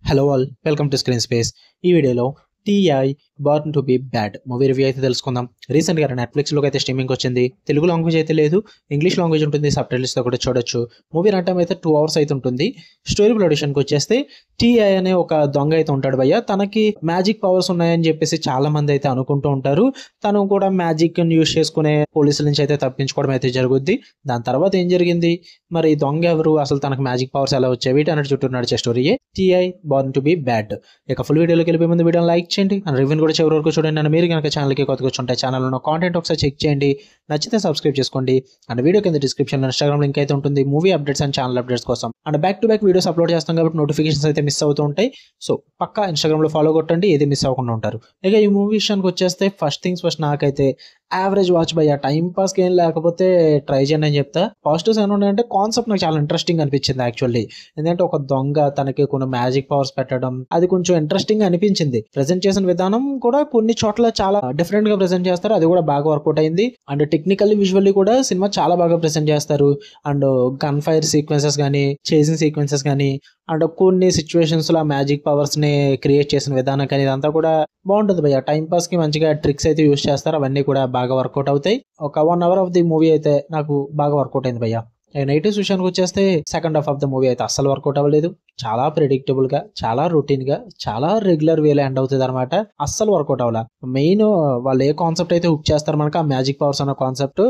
Hello all, welcome to screen space. ఈ వీడియోలో TI born to be bad movie review అయితే తెలుసుకుందాం. రీసెంట్గా నెట్ఫ్లిక్స్లోకి అయితే స్ట్రీమింగ్ వచ్చింది. తెలుగు లాంగ్వేజ్ అయితే లేదు, ఇంగ్లీష్ లాంగ్వేజ్ ఉంటుంది, సబ్ టైటిల్స్తో కూడా చూడొచ్చు. మూవీ రన్ టైం అయితే 2 hours అయితే ఉంటుంది. స్టోరీ ప్రొడక్షన్కి వచ్చేస్తే టీఐ అనే ఒక దొంగ అయితే ఉంటాడు భయ్య. తనకి మ్యాజిక్ పవర్స్ ఉన్నాయని చెప్పేసి చాలా మంది అయితే అనుకుంటూ ఉంటారు. తను కూడా మ్యాజిక్ యూస్ చేసుకునే పోలీసుల నుంచి అయితే తప్పించుకోవడం అయితే జరుగుద్ది. దాని తర్వాత ఏం జరిగింది, మరి ఈ దొంగ ఎవరు, అసలు తనకు మ్యాజిక్ పవర్స్ ఎలా వచ్చాయి, వీటన్నిటి చుట్టూ నడిచే స్టోరీయే TI born to be bad. ఇక ఫుల్ వీడియోలోకి వెళ్ళిపోయే ముందు వీడియోని లైక్ చేయండి అండ్ రివ్యూని కూడా చివరి వరకు చూడండి. అండ్ మీరు కనుక ఛానల్కి కొత్తగా వచ్చి ఉంటే ఛానల్లో ఉన్న కాంటెంట్ ఒకసారి చెక్ చేయండి, నచ్చితే సబ్స్క్రైబ్ చేసుకోండి. అండ్ వీడియో కింద డిస్క్రిప్షన్లో ఇన్స్టాగ్రామ్ లింక్ అయితే ఉంటుంది movie updates and channel updates కోసం. And back to back videos upload చేస్తాం కాబట్టి నోటిఫికేషన్స్ అయితే మిస్ అవుతూ ఉంటాయి. సో పక్కా ఇన్స్టాగ్రామ్లో ఫాలో కొట్టండి, ఏది మిస్ అవ్వకుండా ఉంటారు. ఇక ఈ మూవీ విషయానికి వచ్చేస్తే ఫస్ట్ థింగ్స్ ఫస్ట్, నాకైతే యావరేజ్ వాచ్ భయ్య. టైం పాస్కి ఏం లేకపోతే ట్రై చేయండి అని చెప్తా. పాజిటివ్స్ ఏమైనా ఉన్నాయంటే కాన్సెప్ట్ నాకు చాలా ఇంట్రెస్టింగ్ అనిపించింది యాక్చువల్లీ. ఎందుకంటే ఒక దొంగ తనకి కొన్ని మ్యాజిక్ పవర్స్ పెట్టడం, అది కొంచెం ఇంట్రెస్టింగ్ అనిపించింది. ప్రెజెంట్ చేసిన విధానం కూడా కొన్ని చోట్ల చాలా డిఫరెంట్ గా ప్రెజెంట్ చేస్తారు, అది కూడా బాగా వర్కౌట్ అయింది. అండ్ టెక్నికల్లీ విజువల్లీ కూడా సినిమా చాలా బాగా ప్రెజెంట్ చేస్తారు. అండ్ గన్ ఫైర్ సీక్వెన్సెస్ కానీ, చేసింగ్ సీక్వెన్సెస్ కానీ, అండ్ కొన్ని సిచ్యువేషన్స్ లో మ్యాజిక్ పవర్స్ ని క్రియేట్ చేసిన విధానం కానీ, ఇదంతా కూడా బాగుంటుంది భయ్య. టైం పాస్ కి మంచిగా ట్రిక్స్ అయితే యూస్ చేస్తారు, అవన్నీ కూడా బాగా వర్కౌట్ అవుతాయి. ఒక 1 hour ఆఫ్ ది మూవీ అయితే నాకు బాగా వర్కౌట్ అయింది భయ్య. నెగిటివ్స్ విషయానికి వచ్చేస్తే second half of the movie అయితే అస్సలు వర్కౌట్ అవ్వలేదు. చాలా ప్రెడిక్టబుల్ గా, చాలా రొటీన్ గా, చాలా రెగ్యులర్ వేలో ఎండ్ అవుతుంది అనమాట. అస్సలు వర్కౌట్ అవ్వాల. మెయిన్ వాళ్ళు ఏ కాన్సెప్ట్ అయితే హుక్ చేస్తారు మనకు, ఆ మ్యాజిక్ పవర్స్ అన్న కాన్సెప్ట్,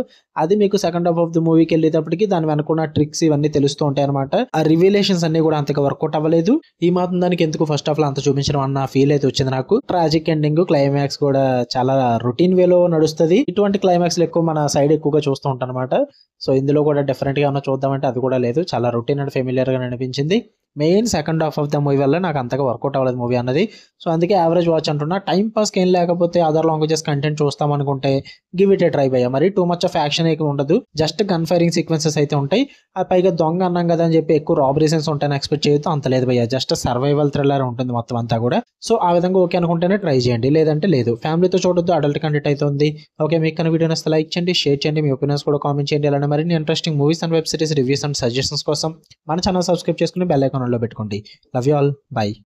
అది మీకు సెకండ్ హాఫ్ ఆఫ్ ది మూవీకి వెళ్ళేటప్పటికి దాని వెనుకున్న ట్రిక్స్ ఇవన్నీ తెలుస్తూ ఉంటాయి అనమాట. ఆ రివీలేషన్స్ అన్ని కూడా అంతగా వర్కౌట్ అవ్వలేదు. ఈ మాత్రం దానికి ఎందుకు ఫస్ట్ హాఫ్ లో అంత చూపించడం అన్న ఫీల్ అయితే వచ్చింది నాకు. ట్రాజిక్ ఎండింగ్, క్లైమాక్స్ కూడా చాలా రొటీన్ వేలో నడుస్తుంది. ఇటువంటి క్లైమాక్స్ ఎక్కువ మన సైడ్ ఎక్కువగా చూస్తూ ఉంటాం అనమాట. సో ఇందులో కూడా డిఫరెంట్ గా చూద్దామంటే అది కూడా లేదు, చాలా రొటీన్ అండ్ ఫెమిలియర్ గా అనిపించింది. Main second half of the movie వల్ల నాకు అంతగా వర్కౌట్ అవ్వలేదు మూవీ అన్నది. సో అందుకే యావరేజ్ వాచ్ అంటున్నా. టైం పాస్కి ఏం లేకపోతే అదర్ లాంగ్వేజెస్ కంటెంట్ చూస్తాం అనుకుంటే గివ్ ఇట్ ఏ ట్రై భయ్య. మరి టూ మచ్ ఆఫ్ యాక్షన్ అయితే ఉండదు, జస్ట్ గన్ ఫైరింగ్ సీక్వెన్సెస్ అయితే ఉంటాయి. ఆ పైగా దొంగ అన్నాం కదా అని చెప్పి ఎక్కువ రాబరీ సీన్స్ ఉంటాయని ఎక్స్పెక్ట్ చేయొద్దు, అంత లేదు భయ్య. జస్ట్ సర్వైవల్ థ్రిల్లర్ ఉంటుంది మొత్తం అంతా కూడా. సో ఆ విధంగా ఓకే అనుకుంటేనే ట్రై చేయండి, లేదంటే లేదు. ఫ్యామిలీతో చూడొద్దు, అడల్ట్ కంటెంట్ అయితే ఉంది. ఓకే, మీకు కన్నా వీడియో నచ్చితే లైక్ చేయండి, షేర్ చేయండి, మీ ఒపీనియన్స్ కూడా కామెంట్ చేయండి. అలానే మరిన్ని interesting movies and web series reviews and suggestions కోసం మన ఛానల్ సబ్స్క్రైబ్ చేసుకుని బెల్ ఐకాన్ ఆన్లో పెట్టుకోండి. Love you all. Bye.